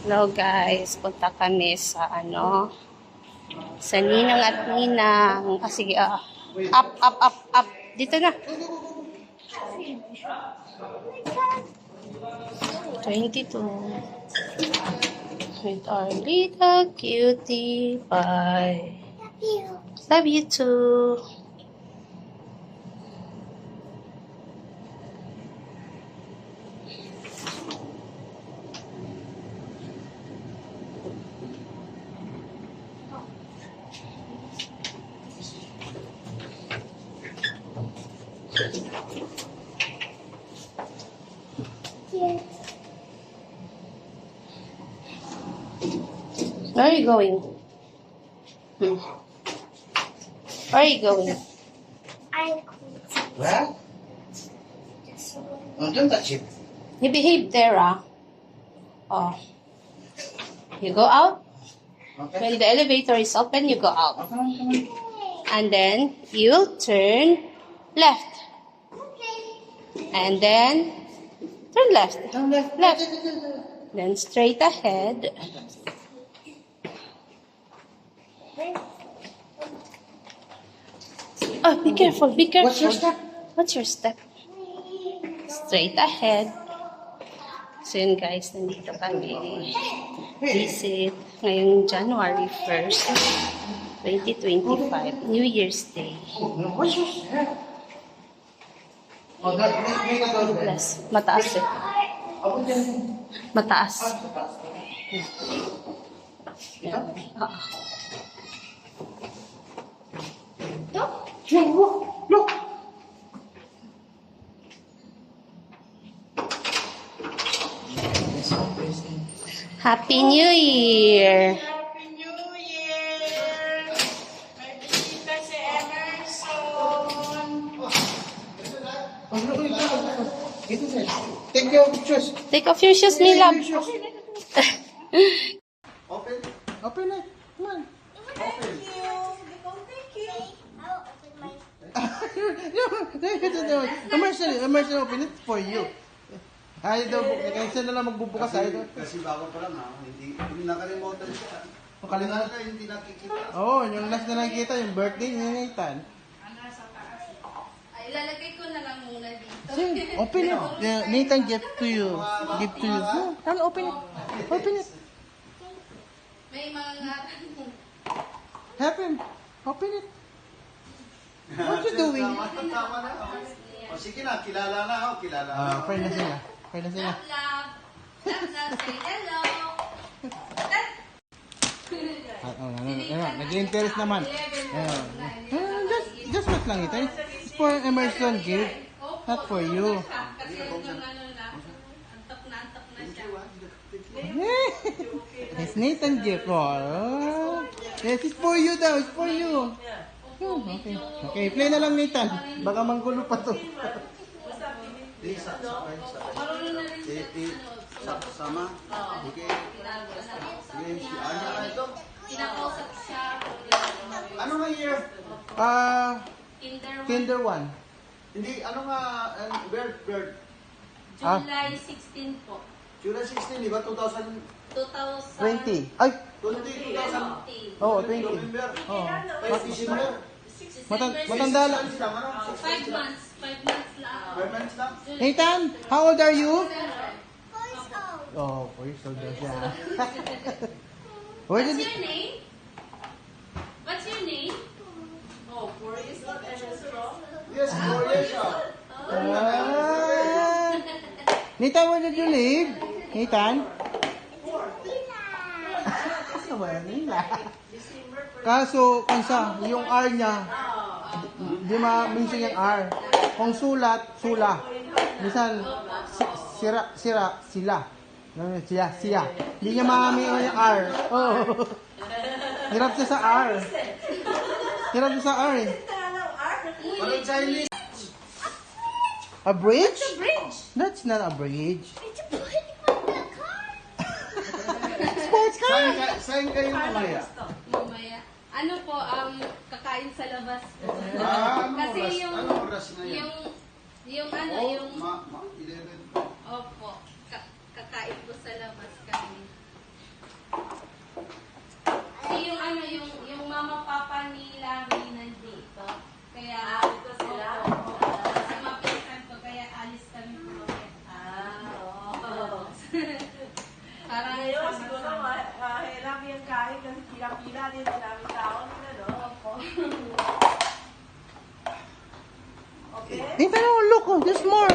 Hello guys, punta kami sa sa Ninang at Ninang. Sige, up. Dito na. 22. With our little cutie pie. Love you too. Where are you going? Where are you going? I'm cool. Well, don't touch it. You behave there, Oh. You go out. Okay. When the elevator is open, you go out. Come on. And then you turn left. And then turn left. Turn left. Left. Then straight ahead. Oh, be careful, be careful. What's your step? What's your step? Straight ahead. So yun guys, nandito kami. Visit ngayong January 1st, 2025, New Year's Day. What's your step? Oh, that make a door. Plus, mataas eh. Ako dyan. Mataas. Ito? Look. Happy New Year! Happy New Year! May bisita si Emerson. Ito sir. Take your pictures. Take off your shoes, my love. Open it. Come on. Thank you. Thank you. I'll open my. Emerson, open it for you. Ay, daw, kasi na lang magbubukas ay. Kasi bago pa lang hindi nakalimutan siya. Nakalimutan? Hindi nakikita. Oo, yung last na nakikita, yung birthday ni Nathan. Ay, ilalagay ko na lang muna dito. Say, open it. Nathan gift to you. Give to you. Come, open it. Open it. May mga Help him. Open it. What you doing? Tama na. O sige na, kilala na. Friend na sila. Friend na sila. love. Love, say hello. Nag-interest naman. Just wait lang ito. It's for Emerson gift. Not for you. Kasi yung antok na siya. It's Nathan gift. Oh. Yes, it's for you daw. It's for you. Okay. Okay, play na lang Nathan. Baka manggulo pa to. Sama. Okay. Kinakausap siya. Ano nga year? Kinder 1. Hindi, ano nga, bird. July 16 po. July 16, di ba? 2020. 2020. 20. Ay! 2020. Oo, 20. November. Oo. 5 December. Matanda lang. 5 months. 5 months lang. 5 months lang. Nathan, how old are you? 4 years old. Oh, 4 years old daw siya. Where What's did your name? What's your name? Oh, 4 years old. Yes, 4 years old. Nathan, where did you live? Nathan? Manila. Kaso, kansa, yung R niya, di ma-mention yung R. Kung sulat, sula. Minsan, sira, sila. Siya. Hindi niya ma-mention yung R. Oh. Hirap siya sa R. Parang Chinese. A bridge? The bridge. That's not a bridge. Did you put it on the car? Sports car? Saan kayo mamaya? Mamaya. Ano po, kakain sa labas po. Anong Kasi oras? yung, Anong oras ngayon? yung Oh, yung, 11. opo, kakain po sa labas kami. Parang Ngayon, siguro mahirap yung kain kasi pila-pila din ang daming tao nila, no? Okay? Eh, pero look, oh, there's more.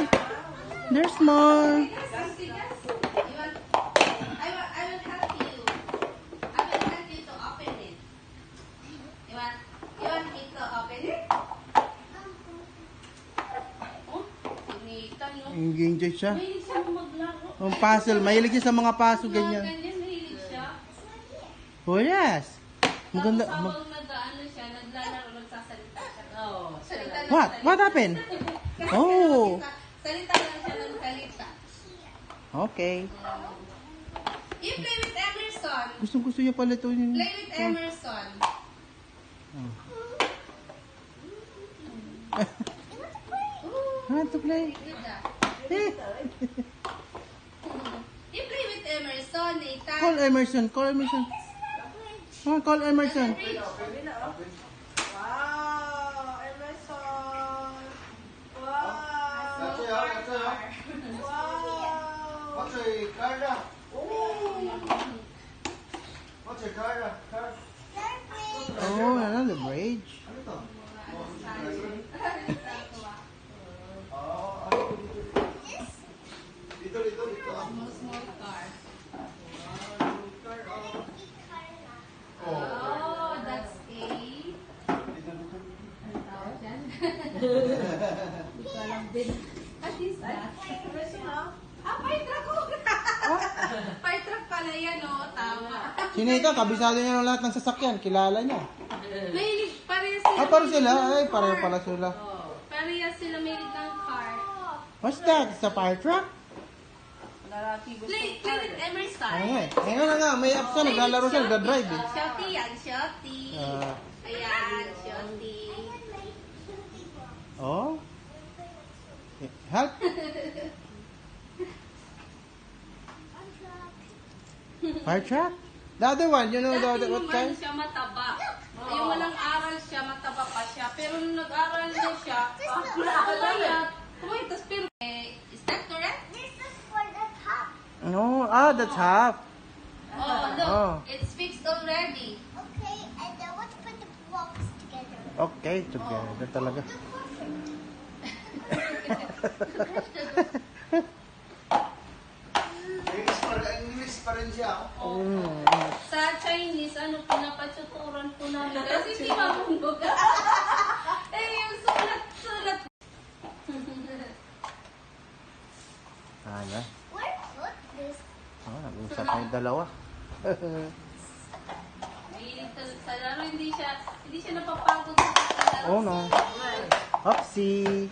There's more. I will help you. I will help you to open it. You want me to open it? Oh, pinita, no? Enjoy siya. Mahilig siya maglaro. Ang puzzle, mahilig siya sa mga puzzle ganyan. Ganyan, mahilig siya. Oh, yes. Maganda. Tapos habang nag-ano siya, naglalaro, nagsasalita siya. Oo. Salita lang What? salita. What happened? Kasi Oh. salita lang siya ng salita. Okay. You play with Emerson. Gusto niya pala ito. Play with Emerson. Ah, to play. Good ah. Eh, You play with Emerson, Nathan. call Emerson. Call Emerson. Oh, call Emerson. Wow! Emerson! Wow! That's it, Wow! What's a card? What's a card? Card? Oh, another bridge. Ano to? Dito. Small car. Oh. Oh, that's a... Ano tawag yan? Hindi ko alam din. What is that? Emerson, ha? Fire truck ko! Fire truck pala yan, oh. Tama. Si Nathan, kabisado niya ng lahat ng sasakyan. Kilala niya. Mahilig, parehas sila. Ah, pareho sila. mahilig ng Ay, pareho car. pala sila. Parehas sila mahilig ng car. What's that? It's a fire truck? Lalaki gusto. Play with Emerson. Ano nga eh. Ngayon na nga, may app siya. Naglalaro siya. Nagdadrive eh. Shotty yan, Shotty. Ah. Ayan, Shotty. Oh. Help. Fire truck? The other one, you know the Dati other, what naman kind? siya mataba. Yung walang aral siya, mataba pa siya. Pero nung nag-aral na siya, pumayat. Pumayat, pero... Is that correct? This is for the top. No, that's half. Oh, look. Oh. It's fixed already. Okay, and then let's put the blocks together. Okay, together talaga. English pa rin siya. Sa Chinese, pinapatuturan po namin. Kasi hindi marunong. Yung sulat-sulat. Ano? Where put this? Oh, nag-usap na yung dalawa. Mahilig sa laro, hindi siya napapagod sa laro. Oh no. Oopsie.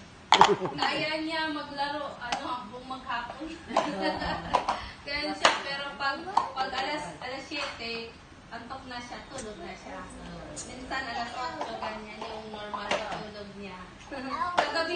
Kaya niya maglaro, hanggang maghapon. Kaya siya, pero pag alas 7, antok na siya, tulog na siya. Minsan alas 8, ganyan yung normal na tulog niya. Kagabi